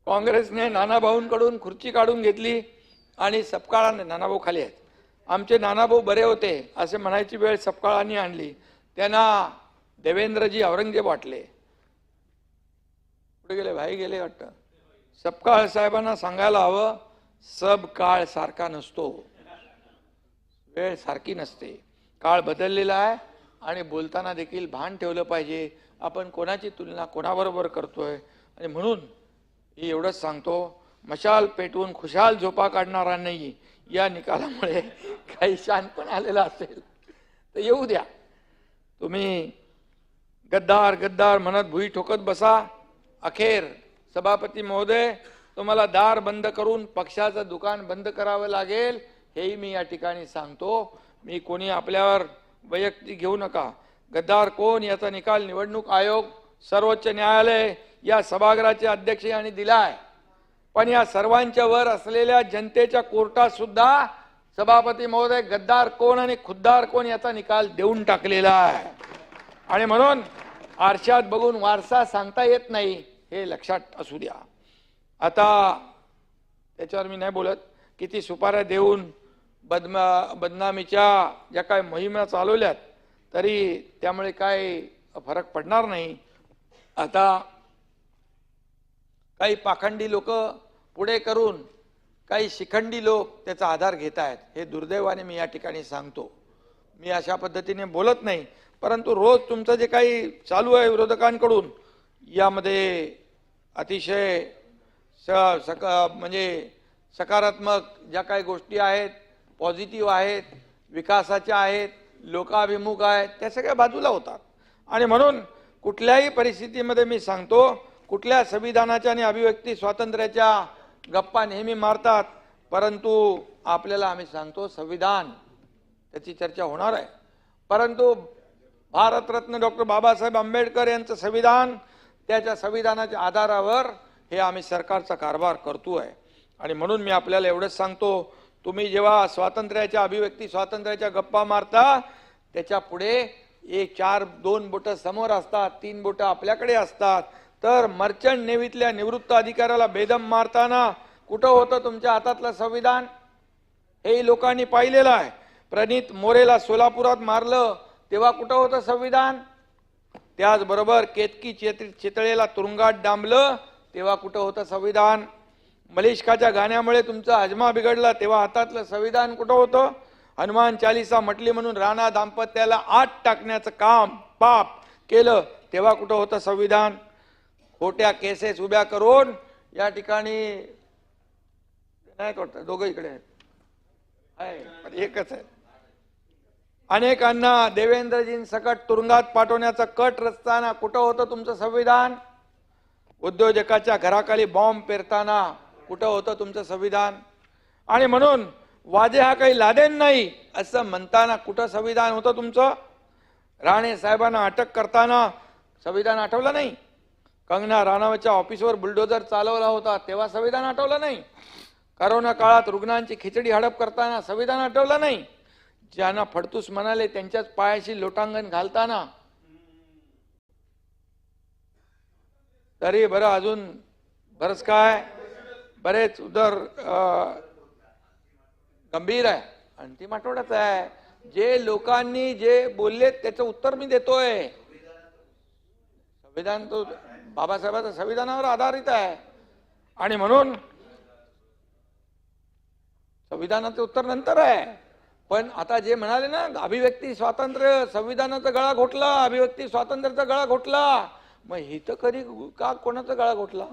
काँग्रेसने नानाभाऊंकडून खुर्ची काढून घेतली आणि सपकाळाने, नानाभाऊ खाली आहेत, आमचे नानाभाऊ बरे होते असे म्हणायची वेळ सपकाळांनी आणली. त्यांना देवेंद्रजी औरंगजेब वाटले. कुठे गेले? भाई गेले वाटतं. सपकाळ साहेबांना सांगायला हवं, सब काळ सारखा नसतो, वेळ सारखी नसते, काळ बदललेला आहे आणि बोलताना देखील भान ठेवलं पाहिजे आपण कोणाची तुलना कोणाबरोबर करतोय. आणि म्हणून एवढंच सांगतो, मशाल पेटवून खुशाल झोपा काढणारा नाही, या निकालामुळे काही शानपण आलेला असेल तर येऊ द्या. तुम्ही गद्दार गद्दार म्हणत भुई ठोकत बसा. अखेर सभापती महोदय, तुम्हाला दार बंद करून पक्षाचं दुकान बंद करावं लागेल, हेही मी या ठिकाणी सांगतो. मी कोणी आपल्यावर वैयक्तिक घेऊ नका. गद्दार कोण याचा निकाल निवडणूक आयोग, सर्वोच्च न्यायालय, या सभागृहाचे अध्यक्ष यांनी दिलाय. पण या सर्वांच्या वर असलेल्या जनतेच्या कोर्टात सुद्धा सभापती महोदय गद्दार कोण आणि खुद्दार कोण याचा निकाल देऊन टाकलेला आहे. आणि म्हणून आरशात बघून वारसा सांगता येत नाही, हे लक्षात असू द्या. आता त्याच्यावर मी नाही बोलत. किती सुपाऱ्या देऊन बदनामीच्या ज्या काय मोहिमा चालवल्यात तरी त्यामुळे काय फरक पडणार नाही. आता काही पाखंडी लोक पुढे करून काही शिखंडी लोक त्याचा आधार घेत आहेत. हे दुर्दैवाने मी या ठिकाणी सांगतो. मी अशा पद्धतीने बोलत नाही, परंतु रोज तुमचं जे काही चालू आहे विरोधकांकडून, यामध्ये अतिशय म्हणजे सकारात्मक ज्या काही गोष्टी आहेत, पॉझिटिव्ह आहेत, विकासाच्या आहेत, लोकाभिमुख आहेत, त्या सगळ्या बाजूला होतात. आणि म्हणून कुठल्याही परिस्थितीमध्ये मी सांगतो, कुठल्या संविधानाच्या आणि अभिव्यक्ती स्वातंत्र्याच्या गप्पा नेहमी मारतात, परंतु आपल्याला आम्ही सांगतो संविधान त्याची चर्चा होणार आहे. परंतु भारतरत्न डॉक्टर बाबासाहेब आंबेडकर यांचं संविधान, त्याच्या संविधानाच्या आधारावर हे आम्ही सरकारचा कारभार करतोय. आणि म्हणून मी आपल्याला एवढंच सांगतो, तुम्ही जेव्हा स्वातंत्र्याच्या अभिव्यक्ती स्वातंत्र्याच्या गप्पा मारता, त्याच्या पुढे दोन बोटं समोर असतात, 3 बोटं आपल्याकडे असतात. तर मर्चंट नेव्हीतल्या निवृत्त अधिकाऱ्याला बेदम मारताना कुठं होतं तुमच्या हातातलं संविधान? हे लोकांनी पाहिलेलं आहे. प्रणित मोरेला सोलापुरात मारलं तेव्हा कुठं होतं संविधान? त्याचबरोबर केतकी चितळेला तुरुंगात डांबलं तेव्हा कुठं होतं संविधान? मलिष्काच्या गाण्यामुळे तुमचा हजमा बिघडला तेव्हा हातातलं संविधान कुठं होतं? हनुमान चालीसा म्हटली म्हणून राणा दाम्पत्याला आत टाकण्याचं काम पाप केलं तेव्हा कुठं होतं संविधान? खोट्या केसेस उभ्या करून या ठिकाणी नाही करतात, दोघं इकडे आहेत, एकच आहे. अनेकांना देवेंद्रजींसकट तुरुंगात पाठवण्याचा कट रचताना कुठं होतं तुमचं संविधान? उद्योजकाच्या घराखाली बॉम्ब पेरताना कुठं होतं तुमचं संविधान? आणि म्हणून वाजे हा काही लादेन नाही असं म्हणताना कुठं संविधान होतं तुमचं? राणे साहेबांना अटक करताना संविधान आठवलं नाही? कंगना राणावतच्या ऑफिसवर बुलडोजर चालवला होता तेव्हा संविधान आठवलं नाही? करोना काळात रुग्णांची खिचडी हडप करताना संविधान आठवलं नाही? ज्यांना फडतूस म्हणाले त्यांच्याच पायाशी लोटांगण घालताना तरी बरं अजून बरंच काय बरेच उदर गंभीर आहे. अंतिम आठवड्यात आहे. जे लोकांनी जे बोलले त्याचं उत्तर मी देतोय. संविधान तो बाबासाहेबांच्या संविधानावर आधारित आहे. आणि म्हणून संविधानाचं उत्तर नंतर आहे. पण आता जे म्हणाले ना अभिव्यक्ती स्वातंत्र्य, संविधानाचा गळा घोटला, अभिव्यक्ती स्वातंत्र्याचा गळा घोटला, मग हे तर कधी का कोणाचा गळा घोटला?